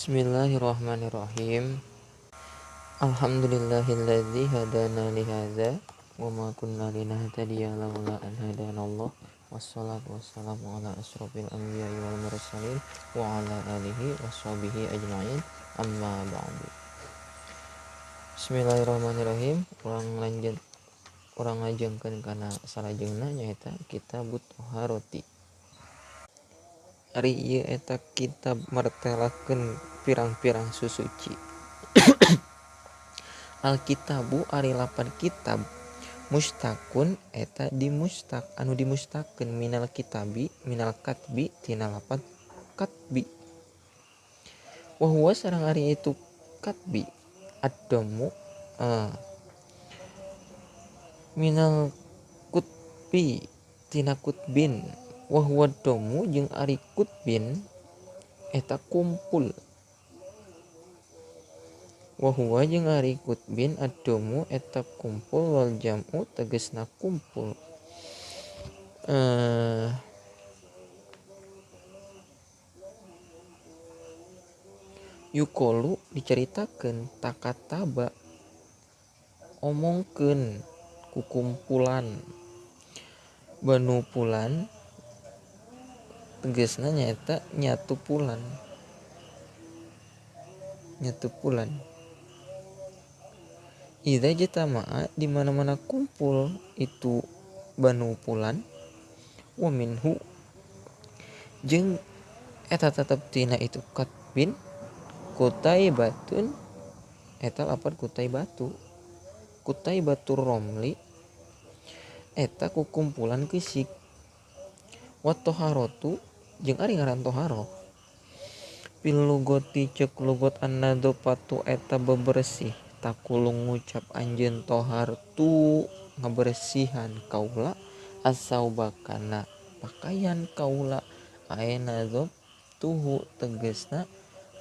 Bismillahirrahmanirrahim. Alhamdulillahilladzi hadana li hadza wa ma kunna linahtadiya laula an hadanallah. Wassalatu wassalamu ala asyrofil anbiya'i wal mursalin wa ala alihi washabihi ajma'in. Amma ba'du. Bismillahirrahmanirrahim. Urang ngajengkeun kana salajengna nyaeta Kitabut Thaharati. Ari ieu eta kitab martelakeun pirang-pirang susuci. Alkitabu ari lapan kitab, mustakun eta dimustak anu dimustakeun minal katbi tina lapan katbi. Wa huwa sareng ari itu katbi ad-dhammu minal kutbi tina kutbin. Wa huwa dhammu jeung ari kutbin eta kumpul. Wa huwa jeung ari kutbin ad-dhammu eta kumpul wal jam'u tegasna kumpul. Yukolu diceritakeun takataba omongkeun kukumpulan. Banu pulan tegasna nyaeta nyatu pulan. Idza jatama'a di mana-mana kumpul itu banu pulan wa minhu jeung eta tetep tina itu katbin kutaibatun eta lapan kutaibatur romli eta kukumpulan keusik. Wa toharotu jeung ari ngaran toharoh fil lugati ceuk lugot an-nadzafatu eta bebersih takulung ngucap anjeun tohartu ngabersihan kaula asauba kana pakaian kaula aya nadzaf tuhu tegasna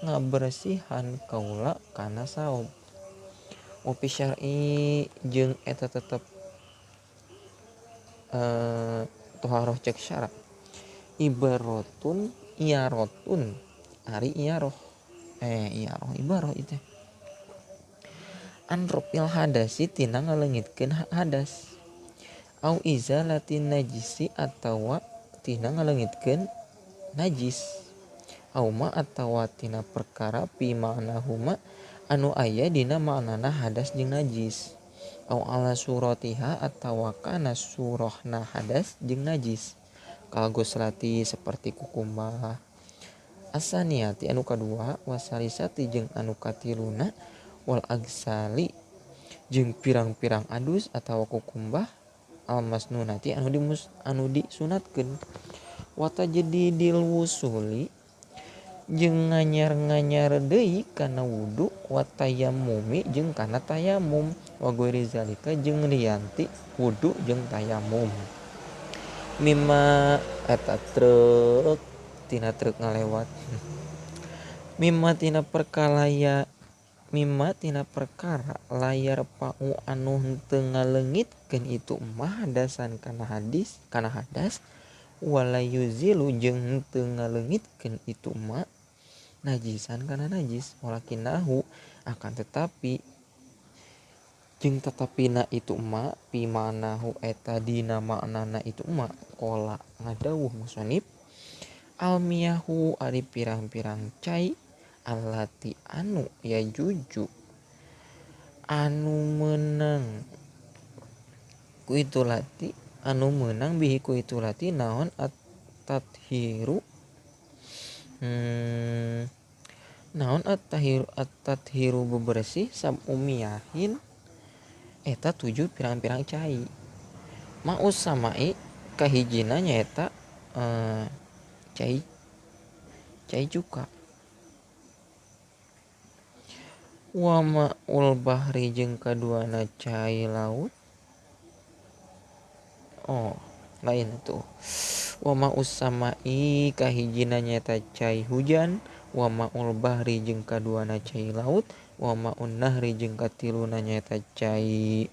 ngabersihan kaula kana saub. Wa fi syar'i jeung eta tetep toharoh cek syara iyaratun ari iyaroh ibaroh itu anropil hadasi tina ngaleungitkeun hadas au izalatin najisi atawa tina ngaleungitkeun najis au ma atawa tina perkara pi ma'nahuma anu aya dina maknana hadas jeung najis au ala suratiha atawa kana surahna hadas jeung najis kagoslati seperti kukumbah asaniati anu kadua wasalisati jeung anu katiluna wal agsali jeung pirang-pirang adus atawa kukumbah almasnunati anu disunatkeun wata jadi dilwusuli jeung nganyar deui kana wudu watayamumi jeung kana tayamum wa ghairi zalika jeung lianti wudu jeung tayamum mimma eta truk ngalewat mimma tina perkara layar pau anu henteu ngaleungitkeun itu mah hadasan kana hadas wala yuzilu jeung henteu ngaleungitkeun itu mah najisan kana najis walakinahu akan tetapi jeung tetapina itu mah pi manahu eta dina maknana itu mah qala ngadawuh musannif almiyahu ari pirang-pirang cai allati anu ya juju anu meunang ku itu lati anu meunang bihi ku itu lati naon at-tathiru at-tathiru bebersih sabumiyahin eta 7 pirang-pirang cai ma'us samai kahijina nyaeta cai cuka wa ma'ul bahri jeung kaduana cai laut lain tuh wa ma'us samai kahijina nyaeta cai hujan wa ma'ul bahri jeung kaduana cai laut wa ma'un nahri jeung katiluna nyaeta cai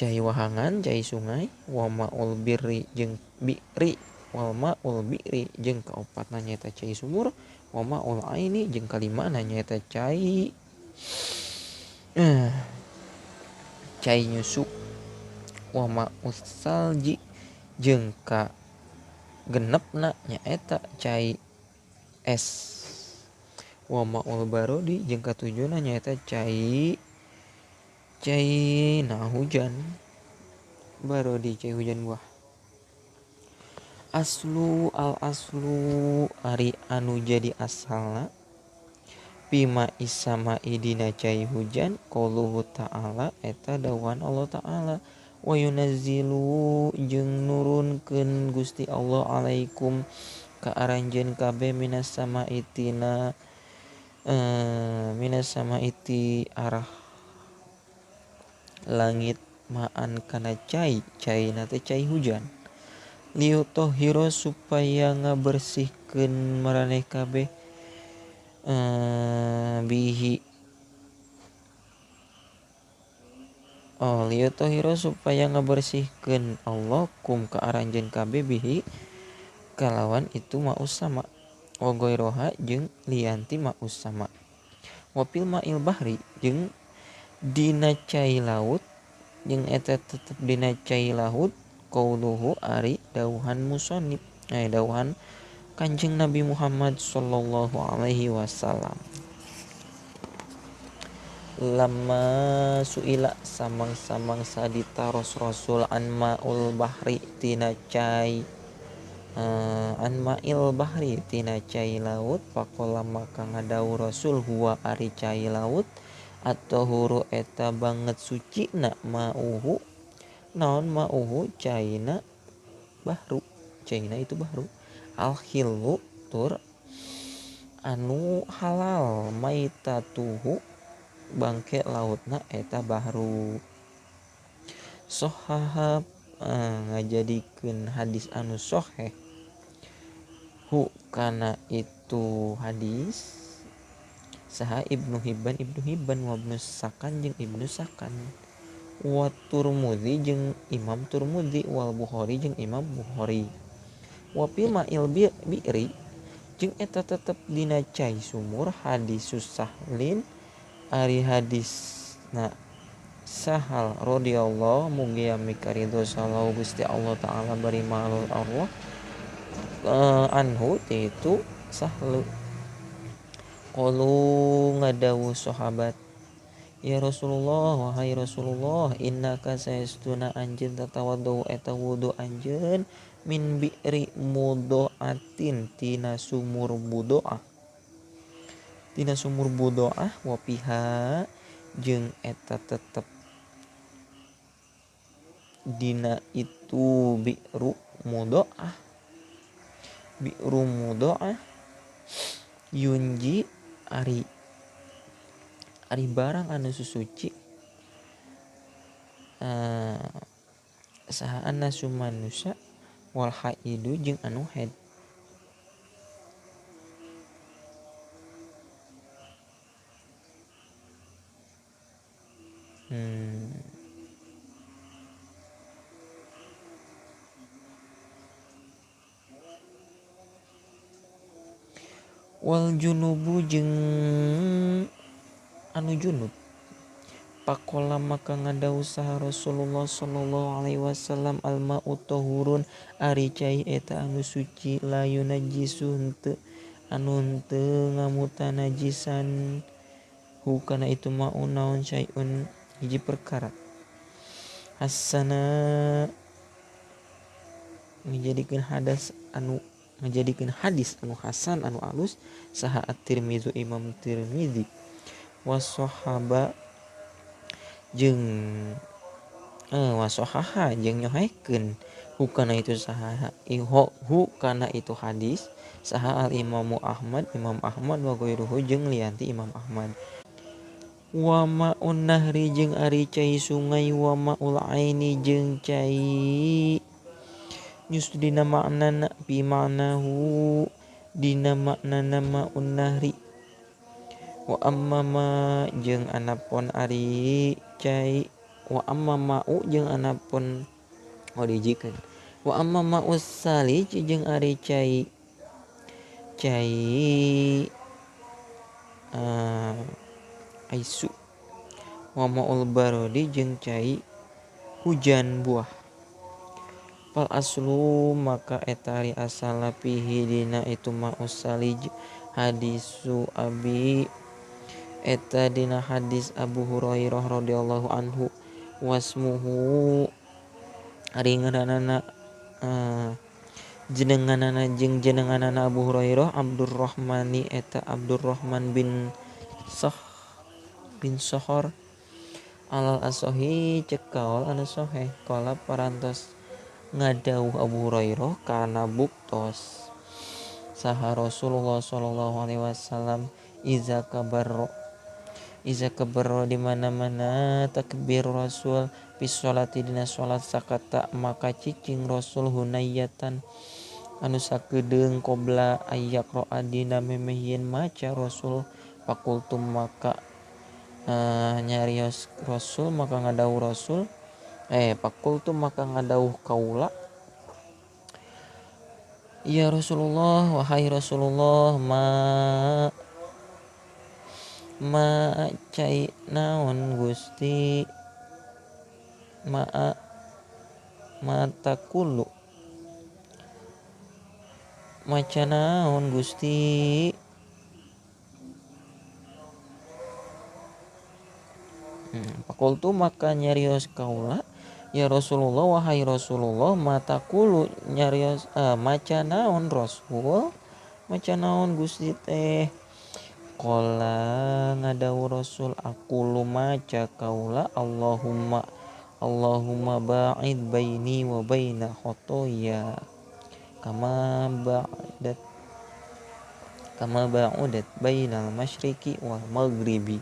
wahangan cai sungai wa ma'ul birri jeung bi'ri wal ma'ul bi'ri jeung kaopatna nyaeta cai sumur wa ma'ul aini jeung kalimana nyaeta cai cai nyusu, wa ma'us salji jeung ka genepna nyaeta cai es, wa ma'ul barodi jeung katujuna nyaeta cai hujan. Barodi cai hujan buah. Aslu al aslu ari anu jadi asalna bima isama idina cai hujan qauluhu ta'ala eta dawuhan Allah ta'ala wa yunazzilu jeung nurunkeun Gusti Allah alaikum ka aranjeun kabeh minas sama itina minas sama iti arah langit ma'an kana cai na teh cai hujan liutohiro supaya ngabersihkeun maraneh kabeh bihi liutohiro supaya ngabersihkeun Allah kum ka aranjeun kabeh bihi kalawan itu ma'us sama wa ghairoha jeung lianti ma'us sama wa fil ma'il bahri jeung dina cai laut jeung eta tetep dina cai laut qauluhu ari dawuhan musannif dawuhan Kanjeng Nabi Muhammad sallallahu alaihi wasallam lama suila samang-samang saditaros Rasul an ma'ul bahri tina cai an ma'il bahri tina cai laut faqala maka ngadawuh Rasul huwa ari cai laut atau huru eta banget suci na ma'uhu naon ma'uhu caina bahru caina itu bahru al khillu tur anu halal maitatuhu bangke lautna eta bahru sohahab ngajadikeun hadis anu soheh hu kana itu hadis saha Ibnu Hibban wa Ibnu Sakan jeung Ibnu Sakan wa Turmudi jeung Imam Turmudi wal Bukhari jeung Imam Bukhari wa fil ma'il bi'ri jeung eta tetep dina cai sumur hadisus sahlin ari hadisna Sahal radhiyallahu mugi mikaridho sallallahu Gusti Allah taala bari ma'al Allah anhu itu Sahlu qalu ngadawuh sahabat ya Rasulullah wahai Rasulullah innaka saestuna anjeun tatawaddu eta wudu anjeun min bi'ri mudoatin tina sumur budoah wa piha jeung eta tetep dina itu bi'ru mudoah yunji ari barang anu susuci saha anasu manusia wal haidu jeung anu haid wal junubu jeung anu junub pakola maka ngadawuh saha Rasulullah sallallahu alaihi wasallam al ma'u tahurun ari cai eta anu suci la yunajjisu henteu anu henteu ngamutan najisan hu kana itu ma'u naon syai'un hiji perkara hasana ngajadikeun hadis anu hasan anu alus saha at-Tirmizi Imam Tirmizi wasahaba jeung wasahaha jeung nyohaikeun hukana itu saha hu kana itu hadis saha al Imam Ahmad wa ghairuhu jeung lianti Imam Ahmad wa ma'un nahri jeung ari cai sungai wa ma'ul aini jeung cai nyus dina maknana bi ma'nahu dina maknana ma'un nahri wa amma ma jeung anapun ari cai wa amma ma'u jeung anapun dijikeun wa amma ma'us salij jeung ari cai cai aisu wa maul barodi jeung cai hujan buah. Fal aslu maka eta ari asal fihi dina itu ma'us salij hadisu abi eta dina hadis Abu Hurairah radhiyallahu anhu wasmuhu ari ngaranna jenenganana Abu Hurairah Abdurrahmani eta Abdurrahman bin Sohor alal asohi cekaol anu soheh qala parantos ngadawuh Abu Hurairah kana buktos saha Rasulullah sallallahu alaihi wasallam iza kabarro di mana-mana takbir Rasul fi sholati dina salat sakata maka cicing Rasul hunayatan anu sakedeung qobla ayyaqra dina memehieun maca Rasul fakultum maka nyarios Rasul maka ngadawuh Rasul fakultum maka ngadawuh kaula ya Rasulullah wahai Rasulullah ma cai naon Gusti mata kulu maca naon Gusti fakultu maka nyarios kaula ya Rasulullah wahai Rasulullah mata kulu nyarios maca naon Rasul maca naon Gusti teh qala ngadawuh Rasul aku maca kaula Allahumma ba'id baini wa baina khotoya kama ba'udat bainal masyriqi wal maghribi.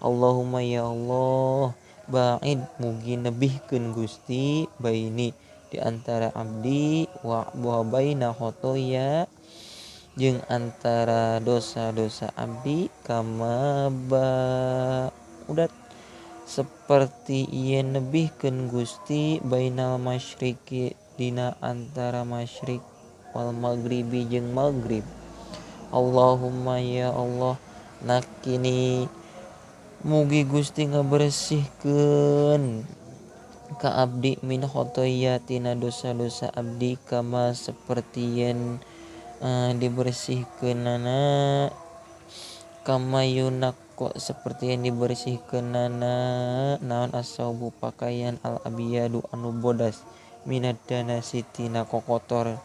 Allahumma ya Allah ba'id mugi nebihkeun Gusti baini di antara abdi wa baina khotoya jeung antara dosa-dosa abdi kama ba'udat seperti ieu nebihkeun Gusti bainal masyriqi dina antara masyriq wal maghribi jeung maghrib. Allahumma ya Allah nakini mugi Gusti ngabersihkeun ka abdi min khotoya tina dosa-dosa abdi kama sapertieun dibersihkeunana kama yunaqqa seperti yang dibersihkeunana naon asaubu pakaian al abiyadu anu bodas minad danasi tina kokotor.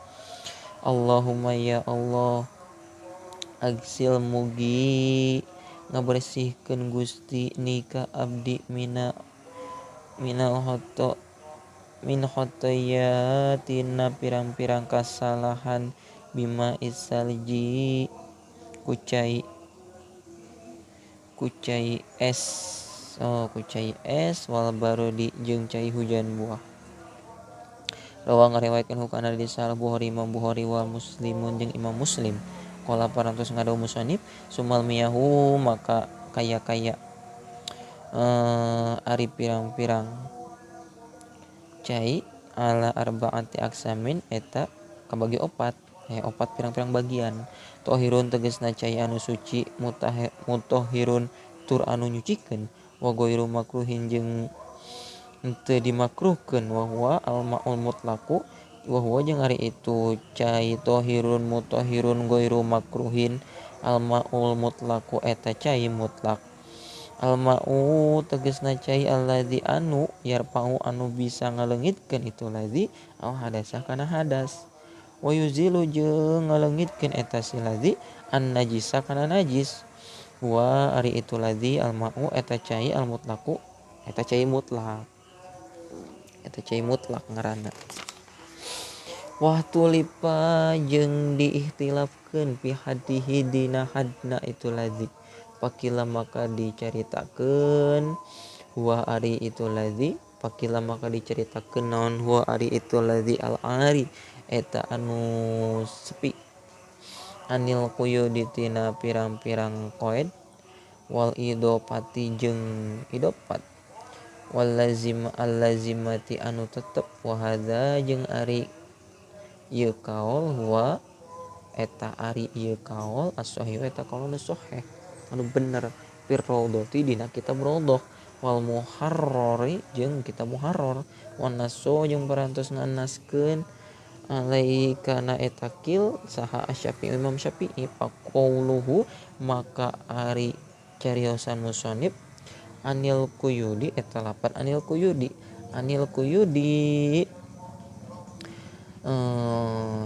Allahumma ya Allah agsil mugi ngabersihkeun Gusti nika abdi min khotoya tina pirang-pirang kasalahan bima isalji kucai es wal barodi jeung cai hujan buah. Rawang ngariwayatkeun hukana di Sahih Bukhari Imam Bukhari wal Muslimun jeung Imam Muslim. Qala parantos ngadawuh musannif sumal miyahu maka kaya ari pirang-pirang cai ala arbaati aksamin eta kabagi opat pirang-pirang bagian. Tohirun tegasna cai anu suci mutahhirun tur anu nyucikeun wa ghairu makruhin jeung henteu dimakruhkeun wa huwa al-ma'ul mutlaqu wa huwa jeung ari itu cai tohirun mutahhirun ghairu makruhin al-ma'ul mutlaqu eta cai mutlak. Al-ma'u tegasna cai alladzi anu yarfa'u anu bisa ngaleungitkeun itu ladzi au hadasa kana hadas wa yuzilu jeung ngaleungitkeun eta si ladzi an najisa kana najis wa ari itu ladzi al-ma'u eta cai al-mutlaqu eta cai mutlak ngaranna. Wah tulipa jeung diihtilafkeun fi hadihi dina hadna itu ladzi pakila maka dicaritakeun huwa ari itu ladzi pakila maka dicaritakeun naon huwa ari itu ladzi al-ari eta anu sepi anil quyudi tina pirang-pirang qaid wal idopati jeung idopat wal lazimati anu tetep wa hadza jeung ari ieu kaul huwa eta ari ieu kaul as-sahih eta kaul sahih anu bener fir raudhati dina kitab raudhah wal muharrari jeung kitab muharrar wan naso jeung parantos nganaskeun alai kana eta kil saha Asy-Syafi'i Imam Syafi'i faqauluhu maka ari cariosan musannif anil Quyudi eta lapan anil Quyudi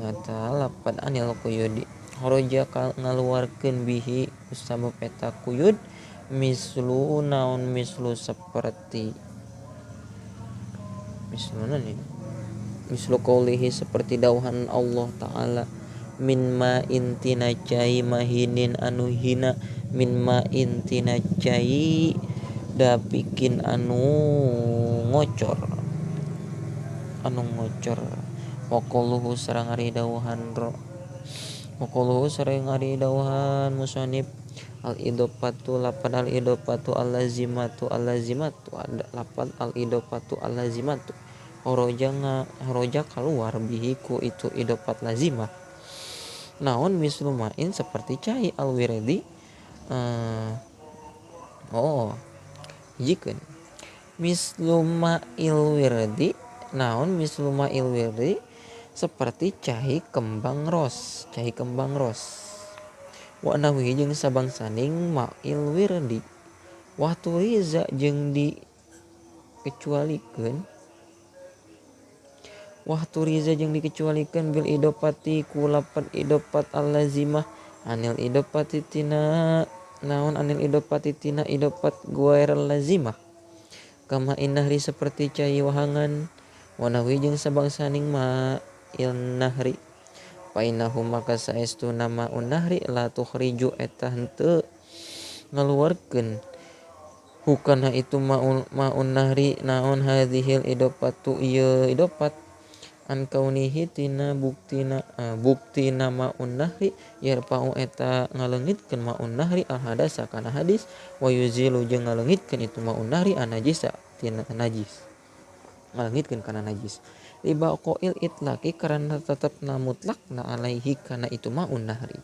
eta lapan anil Quyudi horoja ngaluarkeun bihi sabab eta Quyud mislu naon mislu seperti mislu qaulihi seperti dauhan Allah Ta'ala min ma intina cai mahinin anu hina min ma intina cai da bikin anu ngocor waqaluhu sareng ari dauhan musannif al idopatu lapan al idopatu al lazimatu lapan al idopatu al lazimatu horoja keluar bihiku itu idopat lazimah naon mislumain seperti cai al wirdi jikeun misluma'il wirdi naon misluma'il wirdi seperti cai kembang ros wa nahwi jeung sabangsaning ma'il wirdi wa turiza jeung dikecualikeun bil idopati ku lapan idopat al lazimah anil idopati tina idopat guair lazimah kama innahri seperti cai wahangan wa nahwi jeung sabangsaning ma'il nahri painahu maka saestuna ma'un nahri la tukhriju eta henteu ngaluarkeun hukana itu ma'un nahri naon hadhil idopatu ieu idopat an kaunihi tina buktina ma'un nahri yarfa'u eta ngaleungitkeun ma'un nahri al hadasa kana hadis wa yuzilu jeung ngaleungitkeun itu ma'un nahri an najisa tina najis ngaleungitkeun kana najis liba qail itlaqi karana tetepna mutlaqna alaihi kana itu ma'un nahri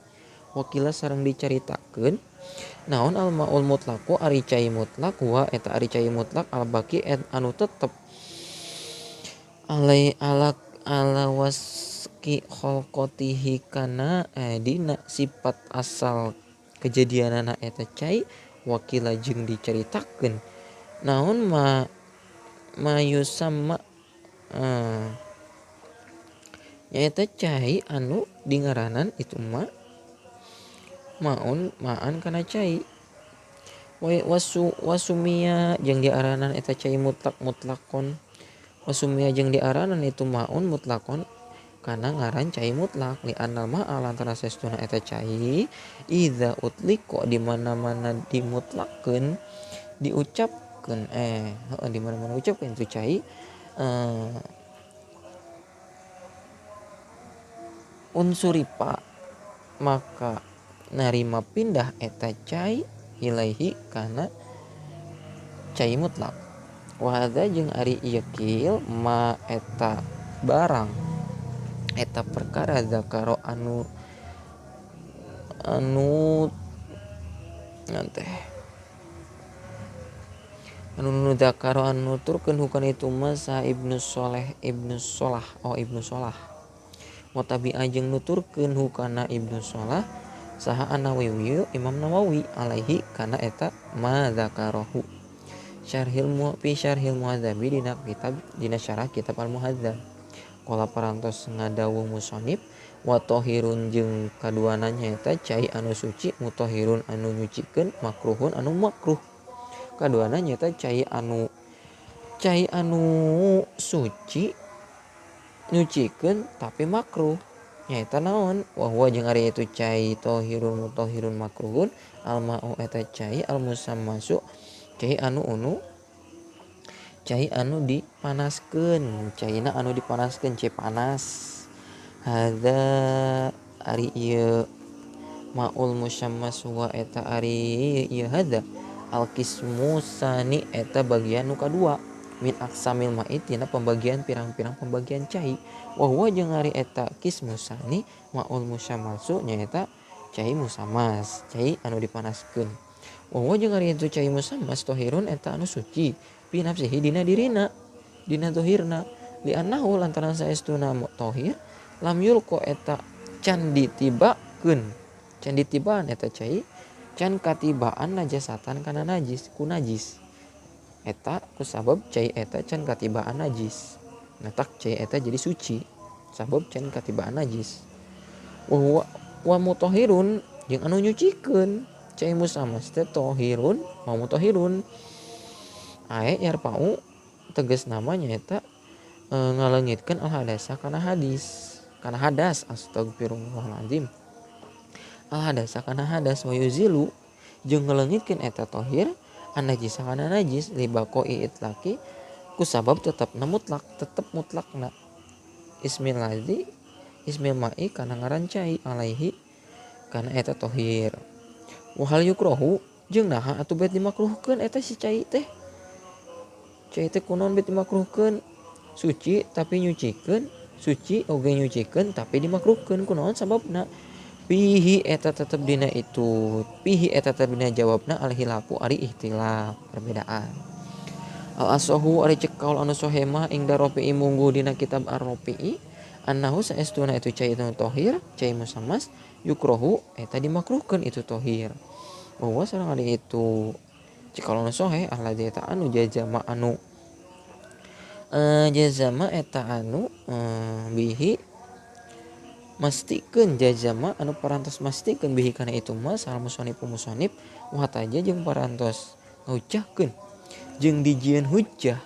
wakila sareng dicaritakeun naon al ma'ul mutlaqu ari cai mutlaq wa eta ari cai mutlaq al baqi anu tetep ala waski khalqatihi kana dina sifat asal kejadianana eta cai wakila jeung dicaritakeun naon mayusamma nyaeta cai anu dingaranan itu ma'an kana cai wasumia jeung diaranan eta cai mutlaqon wasumia jeung diaranan itu ma'un mutlaqon kana ngaran cai mutlaq li annal ma'a lantaran saestuna eta cai idza utliqa di mana-mana dimutlaqkeun diucapkeun di mana-mana ucapkeun itu cai unsuripa maka narima pindah eta cai ilaihi kana cai mutlaq wa hadza jeung ari ieu kieu ma eta barang eta perkara zakaro anu zakaro anu turkeun hukana itu masa Ibnu Shalah wa tabi'a jeung nuturkeun hukana Ibnu Shalah saha An-Nawawi Imam Nawawi alaihi kana eta ma zakarahu syarhil muhadzabi dina syarah kitab al-muhadzab qala parantos ngadawuh musannif wa tahirun jeung kaduana nyaeta cai anu suci mutahhirun anu nyucikeun makruhun anu makruh kaduana nyaeta cai anu suci nyucikeun tapi makruh nyaeta naon wa huwa jeung ari itu cai tahirun mutahhirun makruhun al-ma'u eta cai al-musammasu cai anu dipanaskeun caina anu dipanaskeun cai panas hadza ari ieu ma'ul musammas wa eta ari ieu hadza al qismu sani eta bagian nu kadua min aksamil ma'i tina pembagian pirang-pirang pembagian cai wa huwa jeung ari eta kismusani maul musammasu nyaeta cai musammas cai anu dipanaskeun wa huwa jeung ari itu cai musammas tohirun eta anu suci fi nafsihi dina dirina dina tohirna li annahu lantaran saestuna tohir lam yulqa eta can ditibakeun can ditibaan eta cai can katibaan najasatan kana najis ku najis eta kusabab cai eta can katibaan najis natak cai eta jadi suci sabab can katibaan najis wa mutahhirun jeung anu nyucikeun cai musammas teh tohirun wa mutahhirun ae yarpau tegas namanya eta ngaleungitkeun al hadasa kana hadas astagfirullahalazim al hadasa kana hadas wa yuzilu jeung ngaleungitkeun eta tohir an najis kana najis libaqoi itlaqi kusabab tetep mutlakna ismil ma'i kana ngaran cai alaihi kana eta tohir wa hal yukrahu jeung naha atuh bet dimakruhkeun eta si cai teh kunaon bet dimakruhkeun suci tapi nyucikeun suci oge nyucikeun tapi dimakruhkeun kunaon sababna pihi eta tetep dina itu pihi eta tetep dina jawabna al hilafu ari ihtilaf perbedaan al asahu ari cek kaul anu sahih mah ing Rafi'i munggu dina kitab Ar-Rafi'i annahu saestuna itu cai itu tohir cai musammas yukrahu eta dimakruhkeun itu tohir bahwa sareng ari itu cek kaul anu sahih alladzi eta anu jazama eta anu bihi mastikeun jazama anu parantos mastikeun bihi kana itu mas al musannif wa taja jeung parantos ngucahkeun jeung dijieun hujjah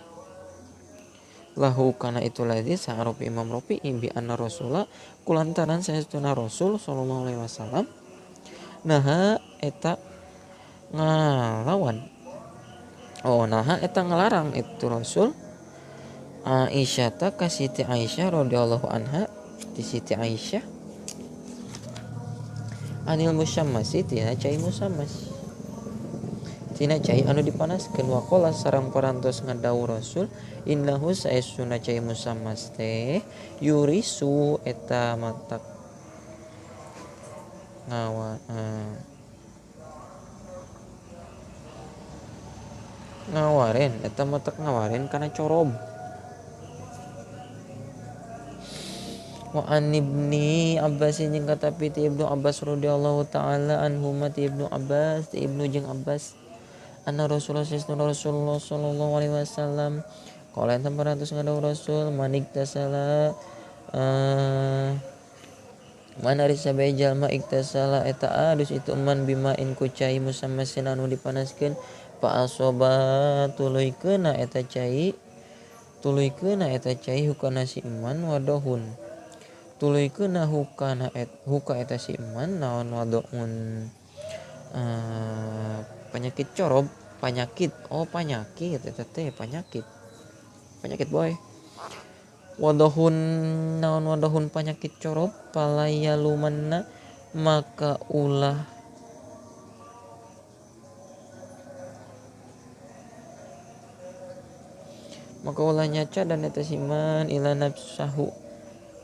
lahu kana itu ladzi sa'arofi Imam Rafi'i bi anna rasula kulantaran saestuna rasul sallallahu alaihi wasallam naha eta ngalarang itu rasul Aisyah ta ka Siti Aisyah radhiyallahu anha ti Siti Aisyah anil musammasi tina cai musammas tina cai anu dipanaskeun wa qala sareng parantos ngadawuh rasul innahu saestuna cai musammas teh yurisu eta matak ngawaren kana corob wa an ibni Abbas jeung katapi ti Ibnu Abbas radhiyallahu taala anhuma ti Ibnu Abbas ti Ibnu jeung Abbas anna Rasulullah sallallahu alaihi wasallam qala enta parantos ngadawuh Rasul manik tasala manari sabae jalma iktasala eta adus itu man bimain ku cai musammasin anu dipanaskeun fa asoba tuluykeuna eta cai hukana si iman wadahun tuluykeuna huka eta si iman naon wadahun penyakit corob penyakit eta teh penyakit boy wadahun naon wadahun penyakit corob palayalumanna maka ulah nyaca dan eta siman ila nafsahu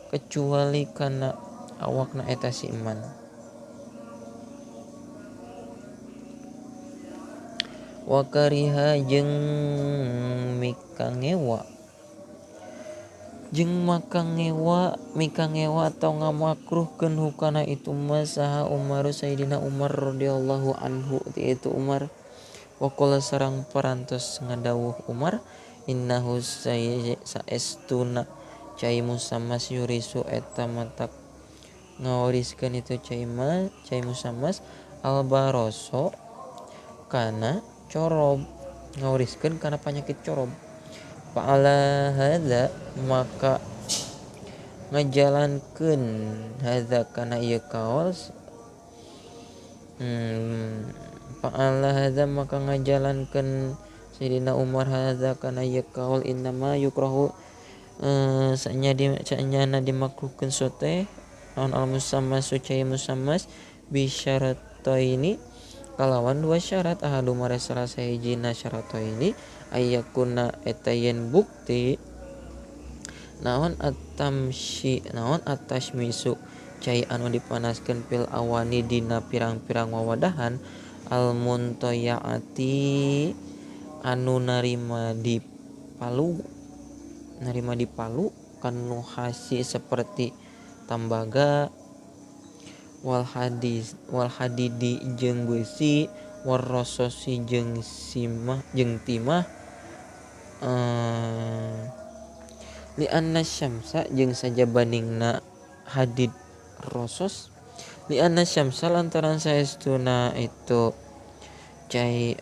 kecuali kana awakna eta si iman wa kariha jeung mikangewa atau ngamakruhkeun hukana itu masaha Umar Sayyidina Umar radhiyallahu anhu itu Umar wa qala sareng parantos ngadawuh Umar innahu saestuna cai musammas yurisu eta matak ngawariskeun itu cai musammas albaroso kana corob ngawariskeun kana penyakit corob fa'ala hadza maka ngajalankeun hadza kana ieu kaos fa'ala hadza maka ngajalankeun Sayyidina Umar hadza kana ieu kaul innama yukrahu sanyana dimakruhkeun sote naon al musammas cai musammas bi syarataini kalawan dua syarat ahadu mare salah sahijina syarato ini ayyakuna eta yen bukti naon atashmisu cai anu dipanaskeun fil awani dina pirang-pirang wawadahan al muntayaati anu narima di palu kanu hasi seperti tambaga wal hadidi jeung besi warrososi jeung timah li anna syamsa jeung sajabandingna hadid rosos li anna syamsa lantaran saestuna itu cai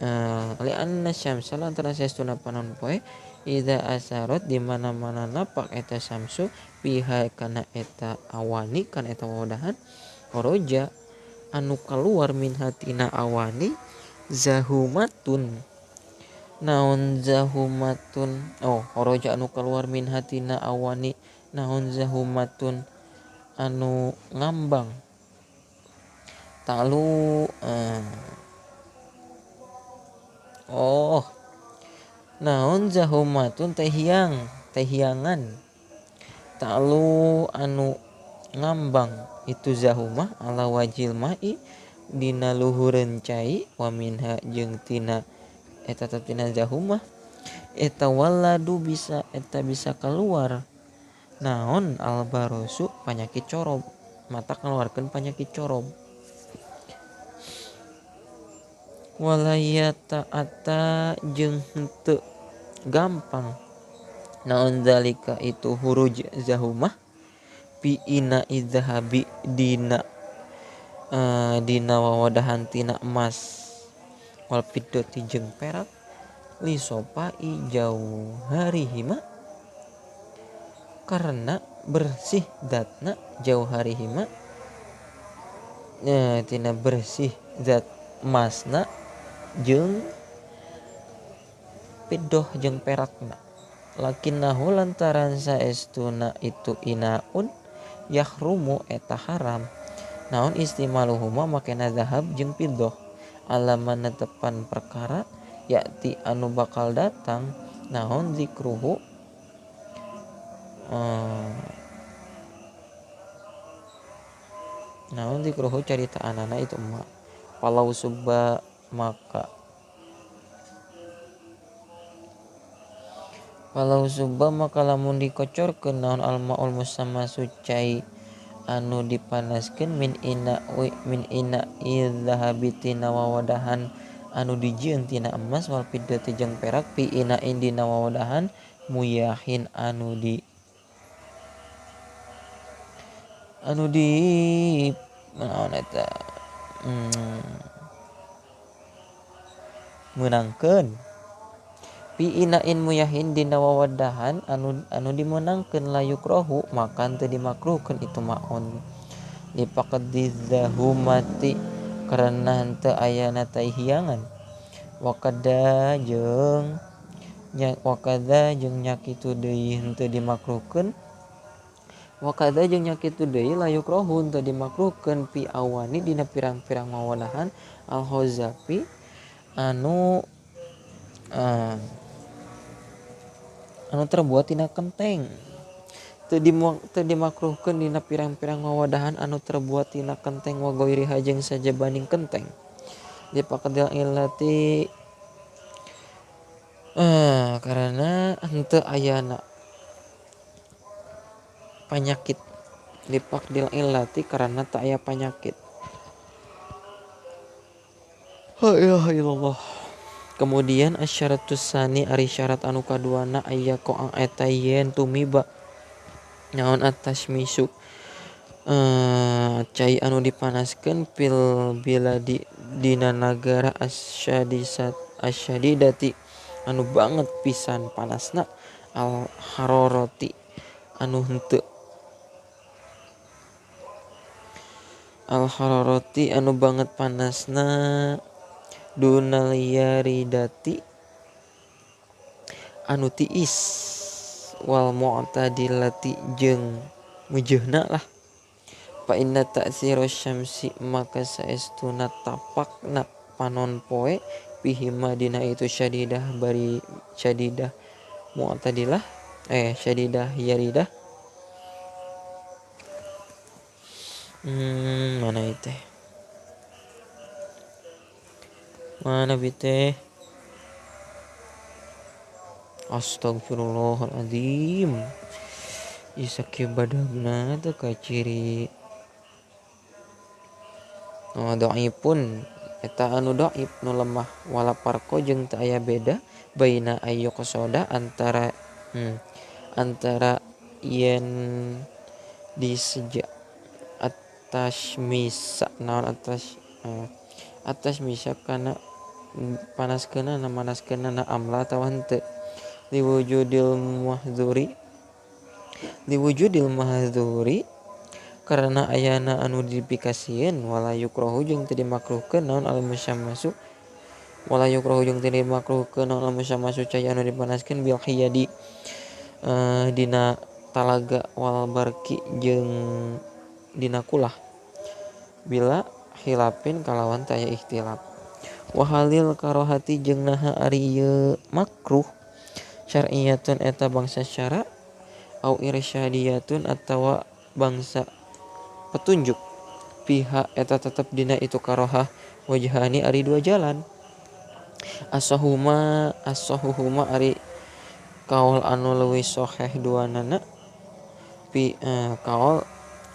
li anna syamsa lantaran saestuna panon poe ida asarot di mana-mana napak eta syamsu piha kana eta awani kana eta wawadahan horoja anu kaluar min hatina awani zahumatun naon zahumatun horoja anu kaluar min hatina awani naon zahumatun anu ngambang talu naon zahumatun tehiangan talu anu ngambang itu zahumah ala wajil ma'i dina luhureun cai wa minha jeung tina eta tina zahumah eta waladu bisa keluar naon albarosu panyakit corob mata keluarkeun panyakit corob walayata ata jeung henteu gampang naon zalika itu huruj zahumah pi ina idzahabi dina wawadahan tina emas wal fiddati jeung perak li sopai jauharihima karena bersih datna jauharihima tina bersih zat emasna jeung piddoh jeung perakna lakinnahu lantaran saestuna itu inaun yahrumu eta haram naon istimaluhuma makena zahab jeung piddoh alaman netepan perkara yakti anu bakal datang naon zikruhu carita anana itu emak palau subba maka lamun dikocorkeun naon almaul musamma sucai anu dipanaskeun min ina idzahabi tina wawadahan anu dijieun tina emas wal fiddati jeung perak pi ina dina wawadahan muyahin anu di naon eta menangkeun pi inain muyahin dina wawadahan anu dimenangkeun layuk rohu maka teu dimakruhkeun itu maon dipaqadzahumati karena henteu ayana tahiyangan wakada jeung nyakitu deui henteu dimakruhkeun wakada jeung nyakitu deui layuk rohu henteu dimakruhkeun pi awani dina pirang-pirang wawadahan al-hozafi anu terbuat tina kenteng teu dimakruhkeun dina pirang-pirang wawadahan anu terbuat tina kenteng wa ghairiha jeung sajabanding kenteng dipaqadil illati karena henteu ayana panyakit dipaqdil illati karena tak aya panyakit la ilaha illallah. Kemudian asyaratus sani ari syarat anu kaduana aya ko eta yen tumiba naon atashmisu cai anu dipanaskeun fil biladi dina nagara asyadidati anu banget pisan panasna al hararati anu henteu al hararati anu banget panasna dunal yaridati anu tiis wal mu'tadilati jeung mujeuhna lah fa inna ta'sirus syamsi maka saestuna tapakna panon poe pihima dina itu syadidah bari syadidah mu'tadilah syadidah yaridah mana itu mana bite astagfirullahaladzim isake badagna teu ka ciri dhaifun eta anu dhaif nu lemah wala parko jeung teu aya beda baina ayu qasoda antara yen diseja atas misa naon atas misa kana panaskeunna na amla atawa henteu liwujudil mahdzuri karena ayana anu dipikasieun wala yukrahu jeung teu dimakruhkeun naon al musyammasu cai anu dipanaskeun bil khiyadi dina talaga wal barki jeung dina kulah bila khilafin kalawan taya ikhtilaf wa halil karohati jeung naha ari ieu makruh syar'iyatun eta bangsa syara au irsyadiyatun atawa bangsa petunjuk pihak eta tetep dina itu karohah wajhani ari dua jalan asahuhuma ari kaul anu leuwih sahih duanana kaul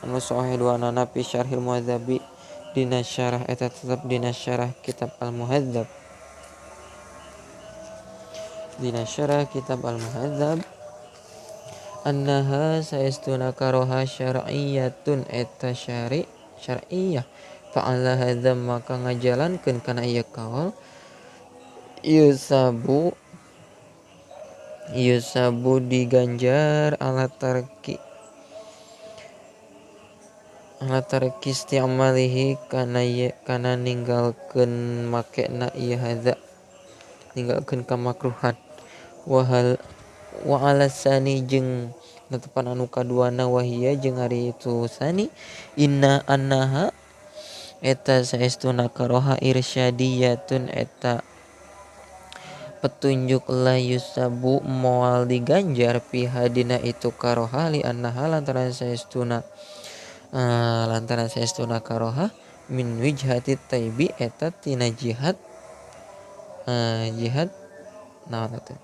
anu sahih duanana fi syarhil muhadzabi dina syarah eta tetep dina syarah kitab al-muhadzab annaha saestuna karoha syar'iyatun eta syar'iyah fa'ala hadza maka ngajalankeun kana ieu kaul yusabu diganjar ala tarki isti'malihi kana ninggalkeun makena ieu hadza ninggalkeun kamakruhan wa alasani jeung netepan anu kaduana wahia jeung ari itu sani annaha eta saestuna karoha irsyadiyatun eta petunjuk la yusabu moal diganjar piha dina itu karoha li annaha lantaran saestuna karoha min wijhati taibi eta tina jihad naon eta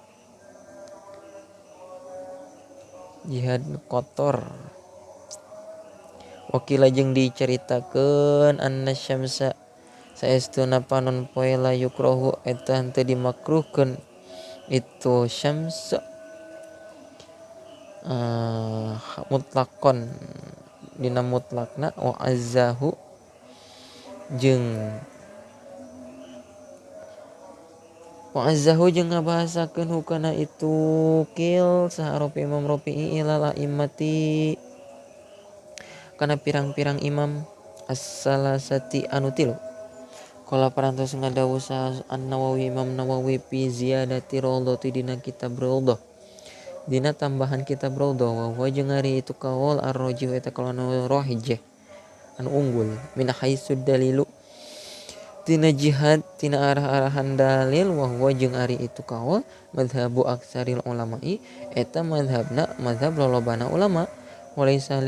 jihad kotor wakila jeung diceritakeun anna syamsa saestuna panon poe la yukrahu eta henteu dimakruhkeun itu syams mutlaqon dina mutlakna wa azzahu jeung ngabahasakeun hukana itu kil saharopi Imam Rafi'i ilal a'immati kana pirang-pirang imam as-salasati anu tilu qala parantos ngadawuh an-Nawawi Imam Nawawi fi ziyadati raudhati dina kitab raudhah dina tambahan kitab raudhah wa jeung ari itu kaul ar-rajih eta kaul anu rajih anu unggul min haitsud dalilu tina jihad tina arah-arahan dalil wa huwa jeung ari itu kaul mazhabu aksaril ulama'i eta mazhab lolobana ulama walaysa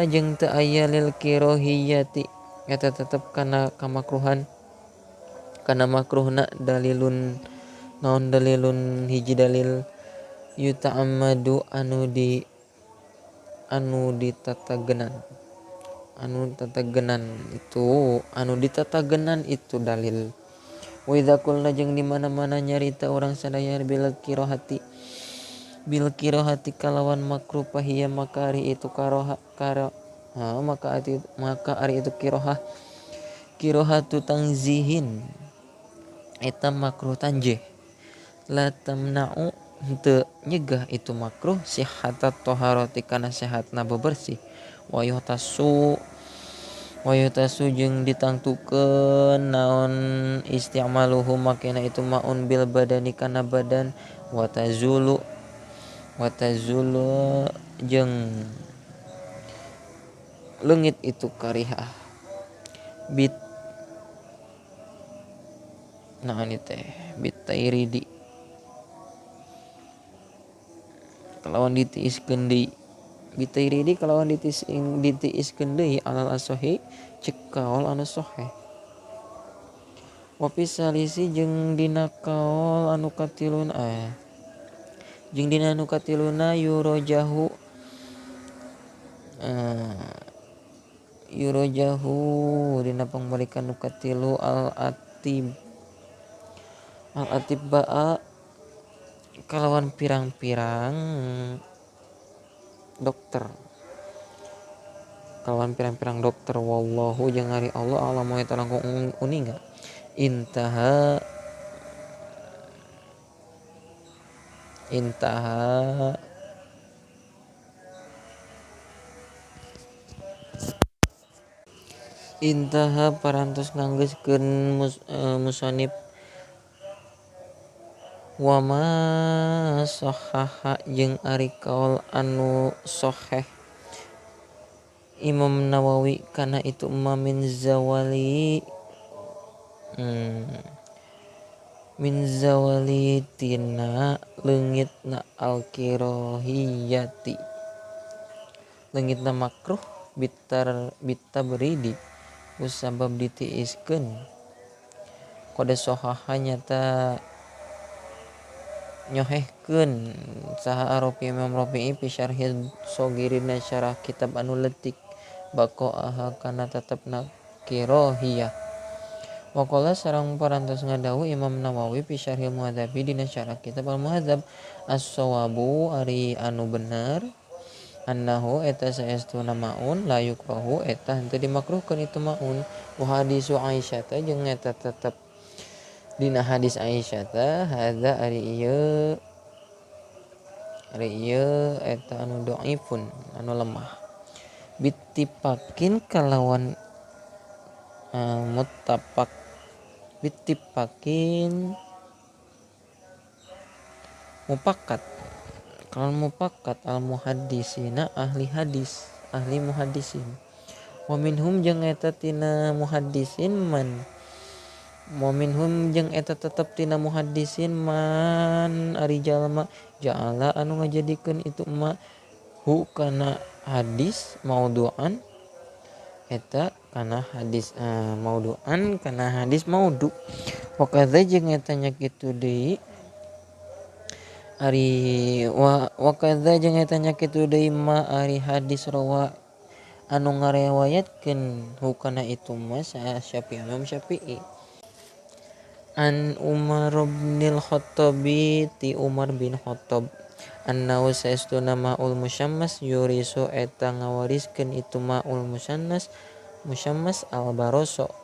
jeung teu aya lil kirohiyati eta tetep kana kamakruhan kana makruhna dalilun hiji dalil yuta'ammadu anu ditatagenan itu dalil wa idza qulna jeung di mana-mana nyarita urang sadaya bil kirohati kalawan makruh pahiya maka ari itu maka ari itu kirohatu tangzihin eta makruh tanjih la tamna'u henteu nyegah itu makruh sihhatat taharati kana sehatna bebersih wa yuhtasu jeung ditangtukeun naon isti'maluhu makena itu maun bil badani kana badan wa tazulu jeung leungit itu karihah Nah ini teh bitairidi kalawan ditiiskeun deui bitairidi kalawan ditiiskeun deui alal asohi cek kaol anu soheh wapi salisi jeung dina kaol anu katiluna jeung dina anu katiluna yurojahu dina pangbalikan nu katilu al atibaa kalawan pirang-pirang dokter wallahu jeung ari Allah alamu eta langkung uninga intaha parantos nganggeuskeun musannif wa ma sahhaha jeung ari kaul anu sahih Imam Nawawi kana itu min zawali tina leungitna al-kirahiyati leungitna makruh bitabridi usabab ditiiskeun kode sohaha nyata nyohehkeun saha Arabi Imam Rafi'i fi syarhi shogirina syarah kitab anu leutik baqaaha kana tetepna kirahiyah wa qala sareng parantos ngadawuh Imam Nawawi fi syarhil muhadzabi dina syarah kitab al-muhadzab as-shawabu ari anu bener annahu eta saestuna maun la yukrahu eta henteu dimakruhkeun itu maun wa hadisu Aisyah jeung eta tetep dina hadis Aisyah hadza ari ieu eta anu dhaifun anu lemah bittipakin kalawan muttafaq bittipakin mupakat kalawan mupakat al muhaddisina ahli muhaddisin wa minhum jeung eta tina muhaddisin jeung eta tetep tina muhaddisin man ari jalma ja'ala anu ngajadikeun itu hu kana hadis maudhu'an eta kana hadis maudhu'an kana hadis maudhu wa kadza jeung eta nya kitu deui ma ari hadis rawa anu ngarewayatkeun hukana itu mas Syafi'i an Umar bin Khattabi ti Umar bin Khattab annahu saestuna ma'ul musyammas yurisu eta ngawariskeun itu ma'ul musyammas al baroso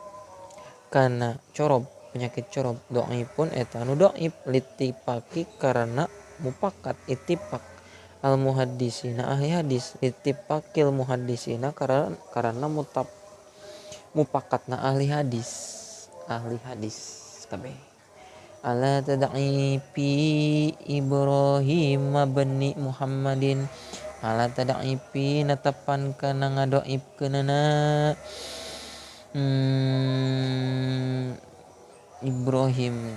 kana corob penyakit corob dhaifun eta anu dhaif litipaki karena mupakat ittifaq al muhaddisina ahli hadis ittifaqil muhaddisina karena mupakatna ahli hadis kabeh ala tad'i fi Ibrahim bin Muhammadin ala tad'i fi natepan kana ngadoibkeunana Ibrahim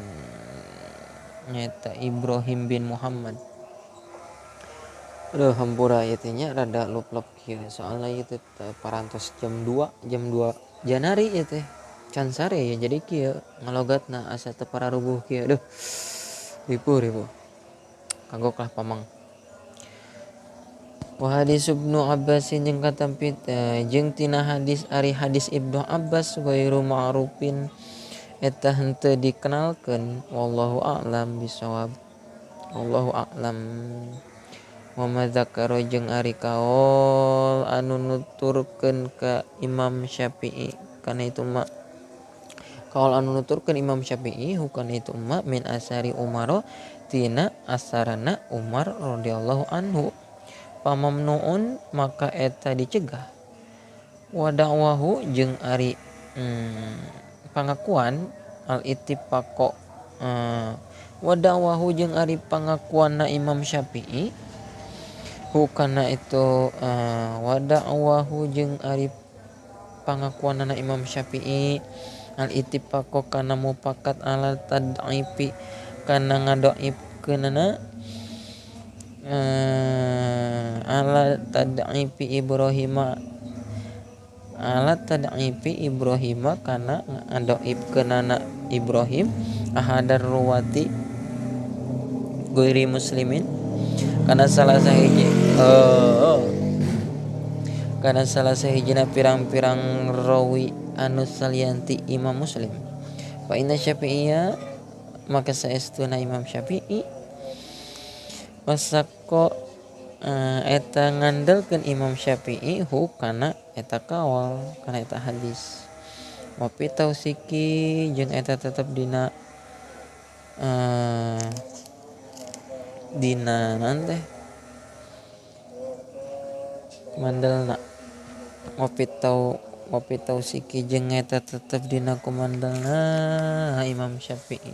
nyata Ibrahim bin Muhammad hampura ieu teh nya rada lup-lup kieu soalna ieu teh parantos jam 2 Janari ieu teh can sare ya jadi kieu ngalogatna asa teu pararubuh kieu ripuh kagok lah pamang wa hadis Ibnu Abbas jeung katampit jeung tina hadis ari hadis Ibnu Abbas ghairu ma'rufin eta henteu dikenalkeun wallahu a'lam bisawab wallahu a'lam wa madzakara jeung ari kaol anu nuturkeun ka Imam Syafi'i kana itu kaul anu nuturkeun Imam Syafi'i hukana itu min asari Umar tina asarana Umar radhiyallahu anhu pamamnuun maka eta dicegah wa da'wahu jeung ari pangakuan al ittifaqo wa da'wahu jeung ari pangakuanna Imam Syafi'i hukana itu wa da'wahu jeung ari pangakuanna Imam Syafi'i al ittifaqo kana mupakat ala tad'ifi kana ngadoifkeunana ala tad'ifi Ibrahim kana ngadoifkeunana Ibrahim ahadar ruwati ghairi muslimin kana salah sahijina pirang-pirang rawi anu salianti Imam Muslim. Fa inna Syafi'iyya maka saestuna Imam Syafi'i wasaqo eta ngandelkeun Imam Syafi'i hu kana eta kawal kana eta hadis. Wa fi tausiki jeung eta tetep dina naon teh mandelna ngopi tausiki jeung eta tetep dina kumandelna Imam Syafi'i.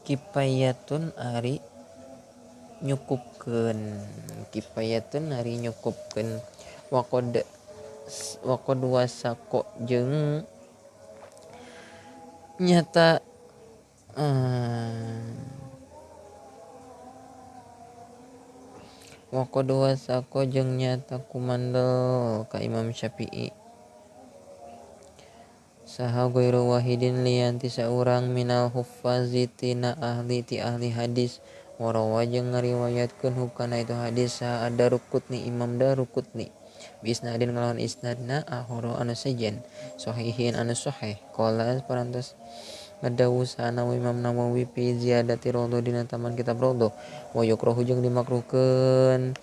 Kifayatun ari nyukupkeun waqad wasaqo jeung nyata waqad wasaqo jeung nyata kumandel ka Imam Syafi'i saha ghairu wahidin lianti saurang minal huffazi tina ahli hadis warawa jeung ngariwayatkeun hukana itu hadis saha Daruqutni Imam Daruqutni bisnadin kalawan isnadna ahoro anu sejen sahihin anu sahih qala parantos ngadawu sana Imam Nawawi fi ziyadati rawdo dina taman kitab rawdo wa yukrahu jeung dimakruhkeun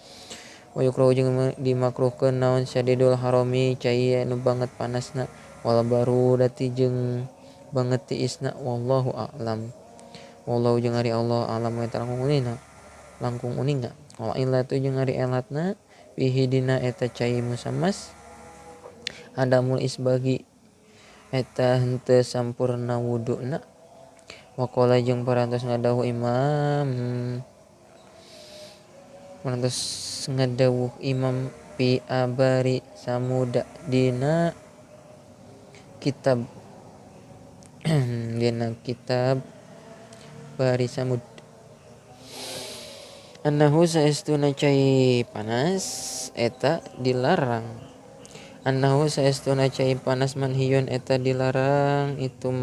naon syadidul harami cai anu banget panasna wal barudati jeung banget tiisna wallahu a'lam. Wallahu jeung ari Allah alam eta langkung uninga wa illatu jeung ari elatna fihi dina eta cai musammas adamul isbagi eta henteu sampurna wuduna wa qala jeung parantos ngadawuh Imam fi abari samuda dina kitab bari samud annahu saestuna cai panas eta dilarang manhiyun eta dilarang itu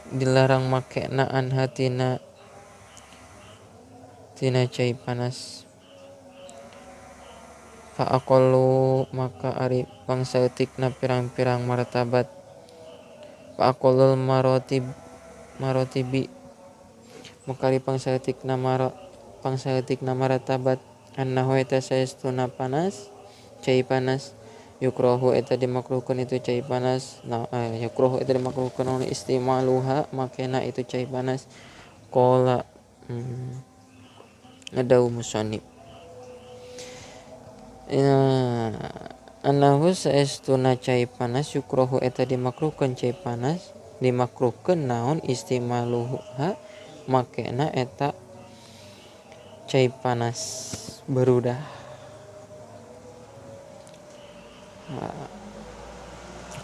dilarang makena anha tina cai panas fa aqallu maka ari pangsaeutikna pirang-pirang martabat fa aqallul marotibi maka ari pangsaeutikna martabat annahu eta saestuna cai panas yukrahu eta dimakruhkeun itu cai panas yukrahu eta dimakruhkeun istimaluha makena itu cai panas qala ngadawu musannif annahu saestuna cai panas yukrahu eta dimakruhkeun cai panas dimakruhkeun naon istimaluha makena eta cai panas barudah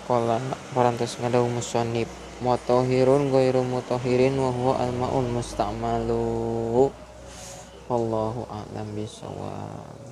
qala parantos ngadawu musannif mutahhirun ghairu mutahhirin wa huwa al-ma'ul musta'malu wallahu a'lam bishawab.